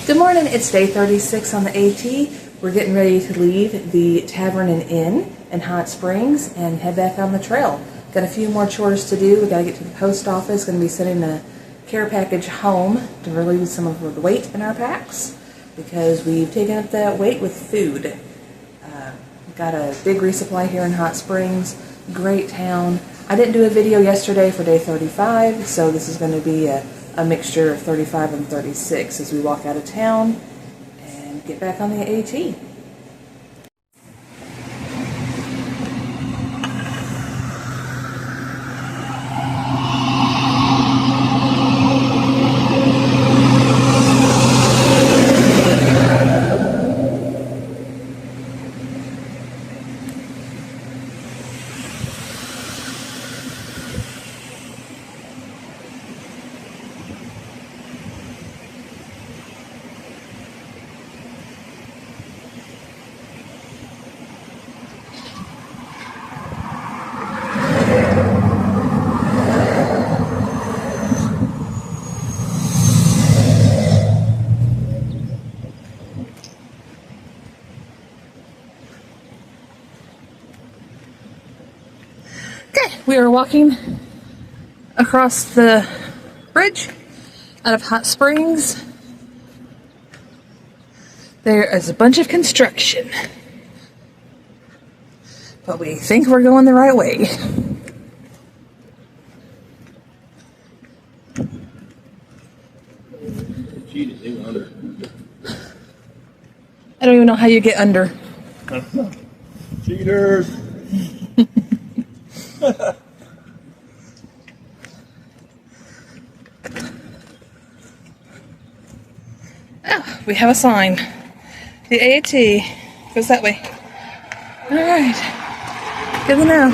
Good morning, it's day 36 on the AT. We're getting ready to leave the Tavern and Inn in Hot Springs and head back on the trail. Got a few more chores to do. We got to get to the post office. Going to be sending a care package home to relieve some of the weight in our packs because we've taken up that weight with food. Got a big resupply here in Hot Springs. Great town. I didn't do a video yesterday for day 35, so this is going to be a mixture of 35 and 36 as we walk out of town and get back on the AT. We are walking across the bridge out of Hot Springs. There is a bunch of construction, but we think we're going the right way. I don't even know how you get under. Cheaters! Oh, we have a sign. The AT goes that way. All right, good to know.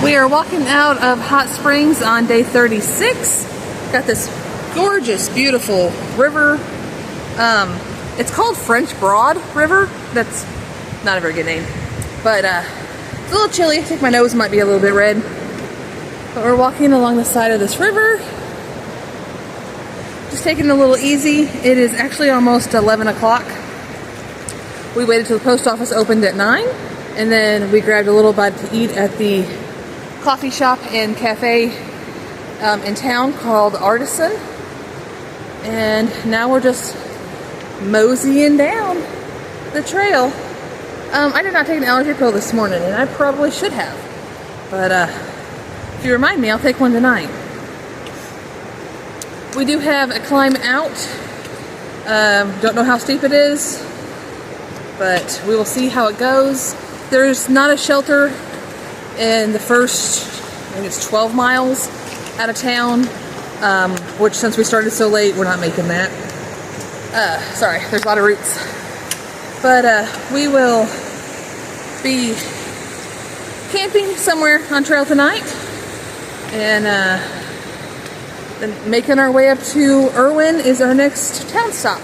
We are walking out of Hot Springs on day 36. Got this gorgeous, beautiful river. It's called French Broad River. That's not a very good name, but it's a little chilly. I think my nose might be a little bit red. But we're walking along the side of this river. Just taking it a little easy. It is actually almost 11 o'clock. We waited till the post office opened at 9, and then we grabbed a little bite to eat at the coffee shop and cafe in town called Artisan. And now we're just moseying down the trail. I did not take an allergy pill this morning, and I probably should have. But if you remind me, I'll take one tonight. We do have a climb out. Don't know how steep it is, but we will see how it goes. There's not a shelter in the first, I think it's 12 miles out of town, which since we started so late, we're not making that. Sorry, there's a lot of roots. But we will be camping somewhere on trail tonight and then making our way up to Irwin is our next town stop.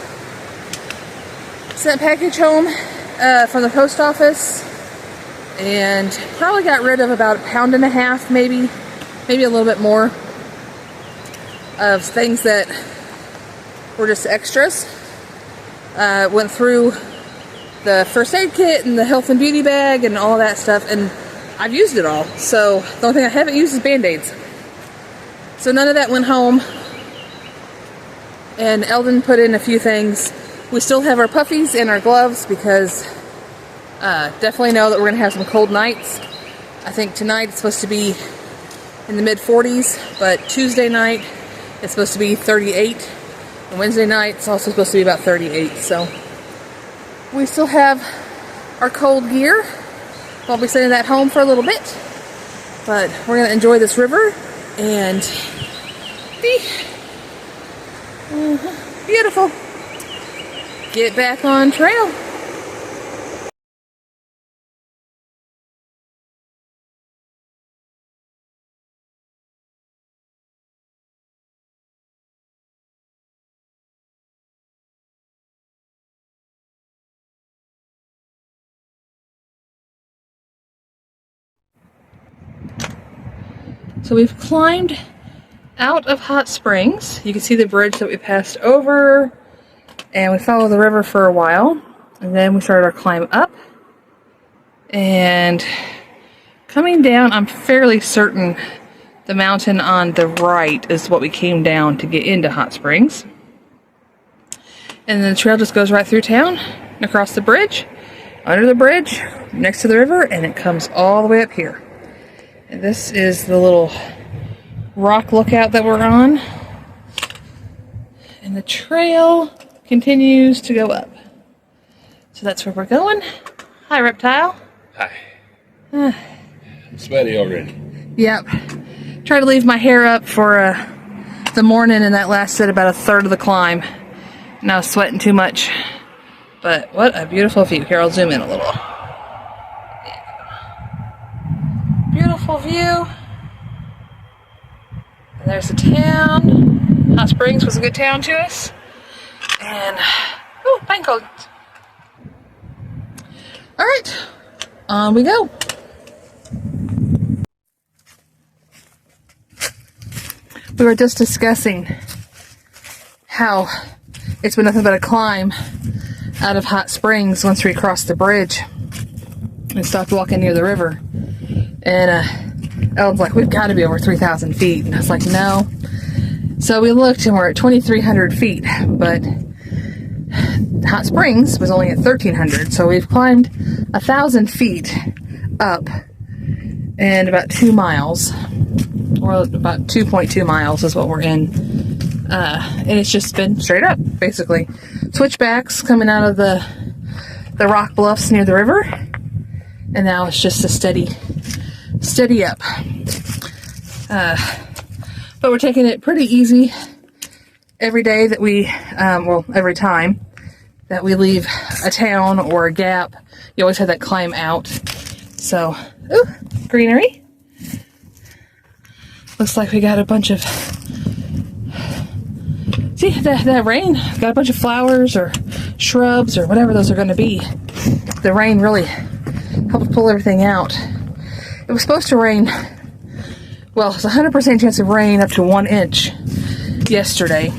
Sent package home from the post office and probably got rid of about 1.5 pounds, maybe a little bit more of things that were just extras. Went through the first aid kit and the health and beauty bag and all that stuff, and I've used it all. So the only thing I haven't used is Band-Aids. So none of that went home. And Eldon put in a few things. We still have our puffies and our gloves because definitely know that we're going to have some cold nights. I think tonight it's supposed to be in the mid-40s, but Tuesday night it's supposed to be 38. And Wednesday night it's also supposed to be about 38. So we still have our cold gear. I'll be sending that home for a little bit. But we're going to enjoy this river and be beautiful. Get back on trail. So we've climbed out of Hot Springs. You can see the bridge that we passed over, and we followed the river for a while, and then we started our climb up. And coming down, I'm fairly certain the mountain on the right is what we came down to get into Hot Springs. And then the trail just goes right through town, and across the bridge, under the bridge, next to the river, and it comes all the way up here. And this is the little rock lookout that we're on. And the trail continues to go up. So that's where we're going. Hi, Reptile. Hi. I'm sweaty already. Yep. Try to leave my hair up for the morning, and that lasted about a third of the climb. And I was sweating too much. But what a beautiful view. Here, I'll zoom in a little. Beautiful view. And there's the town. Hot Springs was a good town to us. And, oh, pine cones. All right, on we go. We were just discussing how it's been nothing but a climb out of Hot Springs once we crossed the bridge and stopped walking near the river. And Ellen's like, we've got to be over 3,000 feet. And I was like, no. So we looked and we're at 2,300 feet, but Hot Springs was only at 1,300. So we've climbed 1,000 feet up and about 2 miles, or about 2.2 miles is what we're in. And it's just been straight up, basically. Switchbacks coming out of the rock bluffs near the river. And now it's just a steady up. But we're taking it pretty easy every day that we, every time that we leave a town or a gap. You always have that climb out. So, ooh, greenery. Looks like we got a bunch of, see, that rain got a bunch of flowers or shrubs or whatever those are going to be. The rain really helped pull everything out. It was supposed to rain, well, it's a 100% chance of rain up to 1 inch yesterday.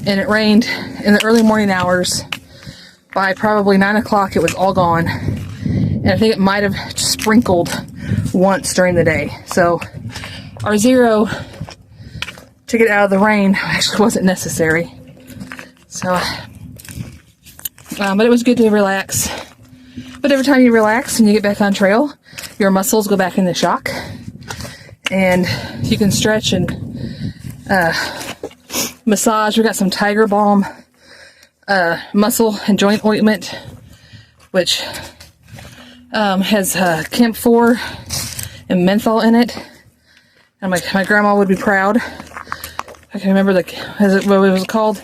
And it rained in the early morning hours. By probably 9 o'clock, it was all gone. And I think it might have sprinkled once during the day. So our zero to get out of the rain actually wasn't necessary. So, but it was good to relax. But every time you relax and you get back on trail, your muscles go back into shock. And you can stretch and massage. We got some Tiger Balm muscle and joint ointment, which has camphor and menthol in it. And my grandma would be proud. I can remember what it was called,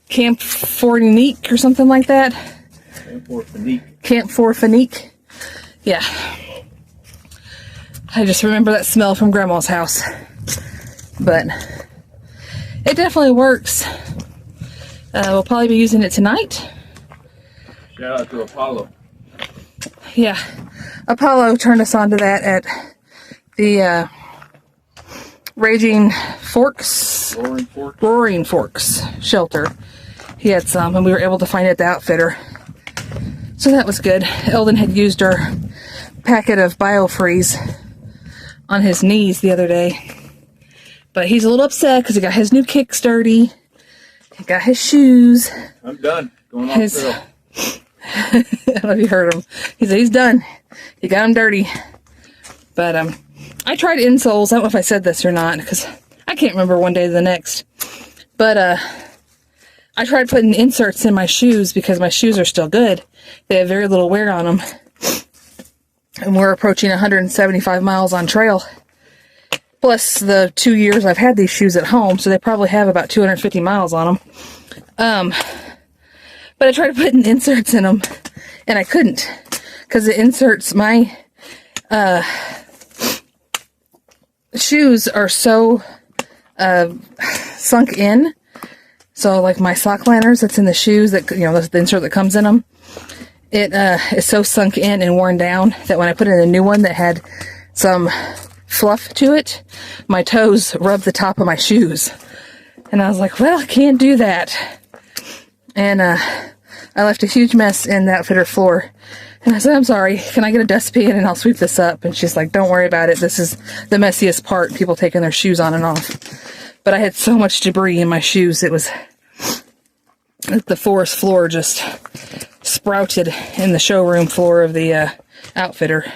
camphorinique or something like that. Camphorinique. Yeah. I just remember that smell from Grandma's house. But it definitely works. We'll probably be using it tonight. Shout out to Apollo. Yeah. Apollo turned us on to that at the Roaring Forks shelter. He had some, and we were able to find it at the outfitter. So that was good. Eldon had used our packet of BioFreeze on his knees the other day. But he's a little upset because he got his new kicks dirty. He got his shoes. I'm done. Going off trail. I don't know if you heard him. He said he's done. He got them dirty. But I tried insoles. I don't know if I said this or not because I can't remember one day to the next. But I tried putting inserts in my shoes because my shoes are still good. They have very little wear on them. And we're approaching 175 miles on trail. Plus the 2 years I've had these shoes at home, so they probably have about 250 miles on them. But I tried putting inserts in them, and I couldn't. Because the inserts, my shoes are so sunk in. So like my sock liners that's in the shoes, that, you know, the insert that comes in them, it is so sunk in and worn down that when I put in a new one that had some fluff to it, my toes rubbed the top of my shoes. And I was like, well, I can't do that. And I left a huge mess in the outfitter floor. And I said, I'm sorry, can I get a dustpan and I'll sweep this up? And she's like, don't worry about it. This is the messiest part, people taking their shoes on and off. But I had so much debris in my shoes, it was, the forest floor just sprouted in the showroom floor of the outfitter.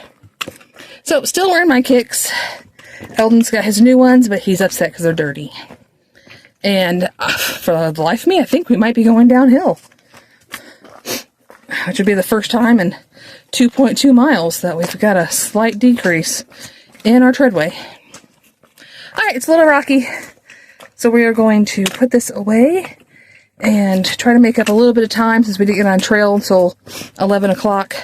So, still wearing my kicks. Eldon's got his new ones, but he's upset because they're dirty. And for the life of me, I think we might be going downhill. Which would be the first time in 2.2 miles that we've got a slight decrease in our treadway. Alright, it's a little rocky. So we are going to put this away and try to make up a little bit of time since we didn't get on trail until 11 o'clock.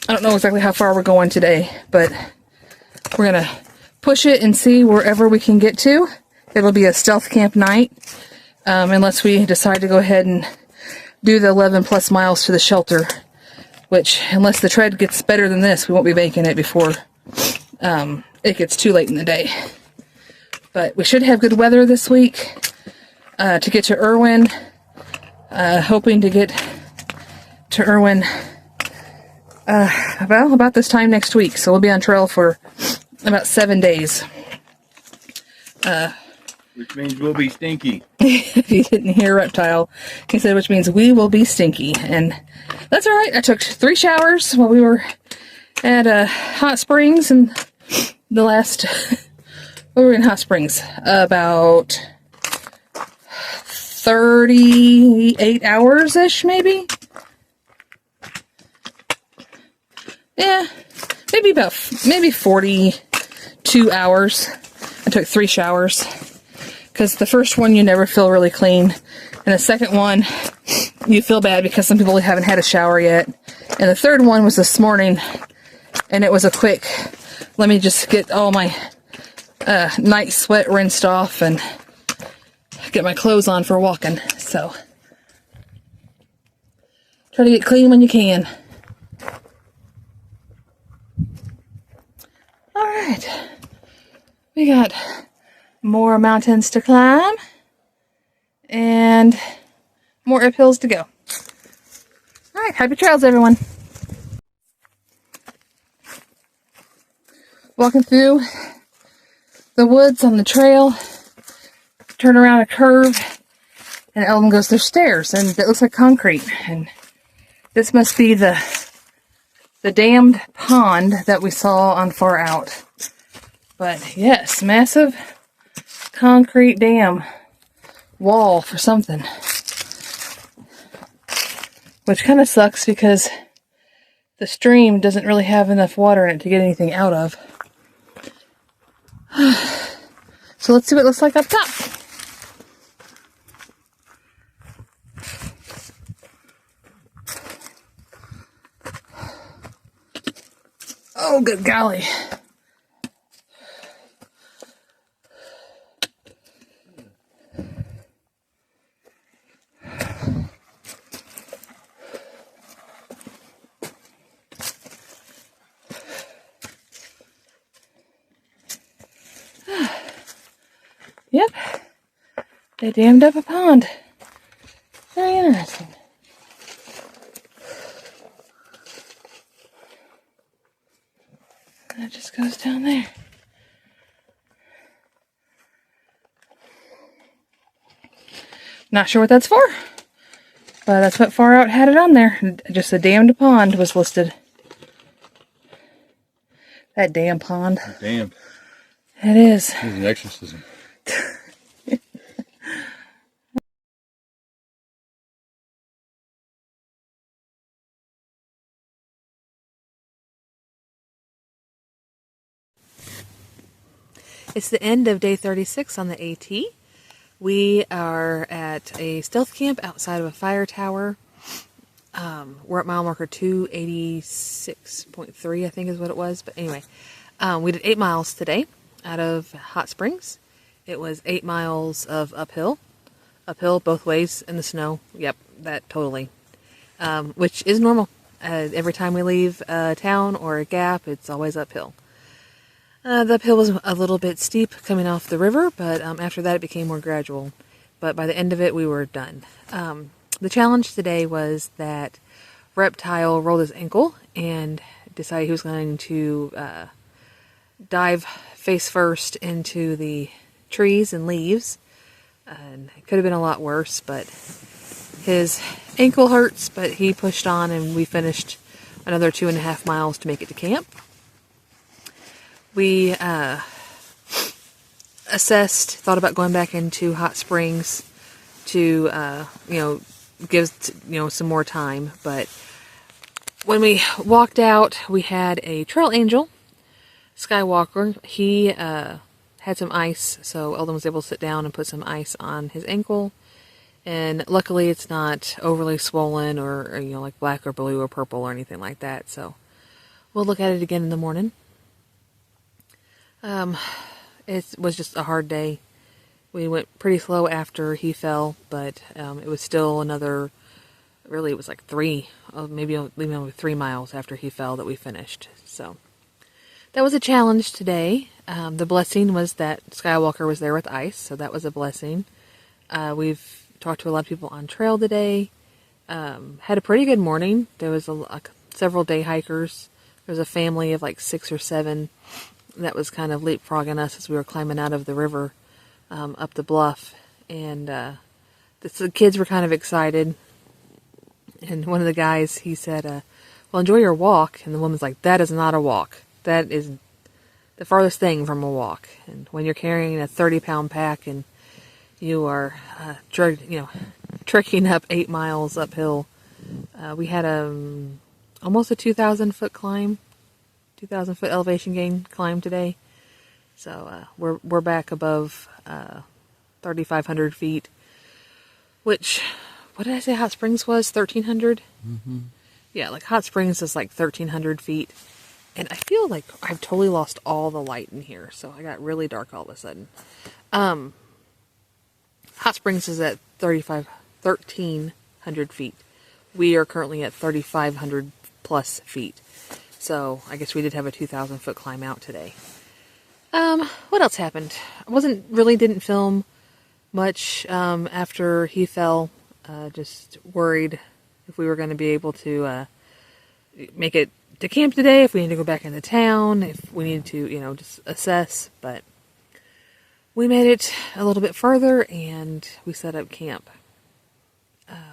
I don't know exactly how far we're going today, but we're going to push it and see wherever we can get to. It'll be a stealth camp night, unless we decide to go ahead and do the 11 plus miles to the shelter, which, unless the tread gets better than this, we won't be making it before it gets too late in the day. But we should have good weather this week to get to Irwin. Hoping to get to Irwin about this time next week. So we'll be on trail for about 7 days. Which means we'll be stinky. If you didn't hear Reptile, he said, which means we will be stinky. And that's alright. I took 3 showers while we were at Hot Springs and the last... we were in Hot Springs about 38 hours-ish, maybe? Yeah, maybe 42 hours. I took 3 showers. Because the first one, you never feel really clean. And the second one, you feel bad because some people haven't had a shower yet. And the third one was this morning. And it was a quick, let me just get all my night sweat rinsed off and get my clothes on for walking. So, try to get clean when you can. Alright. We got more mountains to climb and more uphills to go. Alright, happy trails, everyone. Walking through the woods on the trail, turn around a curve, and Eldon goes, there's stairs, and it looks like concrete. And this must be the dammed pond that we saw on Far Out. But yes, massive concrete dam wall for something. Which kind of sucks because the stream doesn't really have enough water in it to get anything out of. So let's see what it looks like up top. Oh, good golly. Yep, they dammed up a pond. Very interesting. That just goes down there. Not sure what that's for, but that's what Far Out had it on there. Just a damned pond was listed. That damn pond. Damned. It is. It's an exorcism. It's the end of day 36 on the AT. We are at a stealth camp outside of a fire tower. We're at mile marker 286.3, I think is what it was. But anyway, we did 8 miles today out of Hot Springs. It was 8 miles of uphill both ways in the snow. Yep, that totally. Which is normal. Every time we leave a town or a gap, it's always uphill. The uphill was a little bit steep coming off the river, but after that it became more gradual. But by the end of it, we were done. The challenge today was that Reptile rolled his ankle and decided he was going to dive face first into the trees and leaves. And it could have been a lot worse, but his ankle hurts, but he pushed on and we finished another 2.5 miles to make it to camp. We assessed, thought about going back into Hot Springs to, give, some more time. But when we walked out, we had a trail angel, Skywalker. He had some ice, so Eldon was able to sit down and put some ice on his ankle. And luckily it's not overly swollen or like black or blue or purple or anything like that. So we'll look at it again in the morning. It was just a hard day. We went pretty slow after he fell, but it was still another, really it was like maybe only 3 miles after he fell that we finished. So that was a challenge today. The blessing was that Skywalker was there with ice, so that was a blessing. We've talked to a lot of people on trail today. Had a pretty good morning. There was several day hikers. There was a family of like 6 or 7 that was kind of leapfrogging us as we were climbing out of the river up the bluff. And the kids were kind of excited. And one of the guys, he said, well, enjoy your walk. And the woman's like, that is not a walk. That is the farthest thing from a walk. And when you're carrying a 30-pound pack and you are trekking up 8 miles uphill, we had almost a 2,000-foot climb. 2,000-foot elevation gain climb today. So we're back above 3,500 feet, which, what did I say Hot Springs was? 1,300? Mm-hmm. Yeah, like Hot Springs is like 1,300 feet. And I feel like I've totally lost all the light in here, so I got really dark all of a sudden. Hot Springs is at 1,300 feet. We are currently at 3,500 plus feet. So I guess we did have a 2,000-foot climb out today. What else happened? Didn't film much after he fell. Just worried if we were going to be able to make it to camp today, if we need to go back into town, if we need to, just assess. But we made it a little bit further and we set up camp.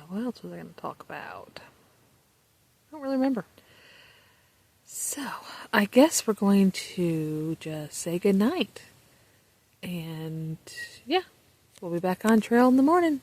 What else was I going to talk about? I don't really remember. So, I guess we're going to just say goodnight. And, yeah, we'll be back on trail in the morning.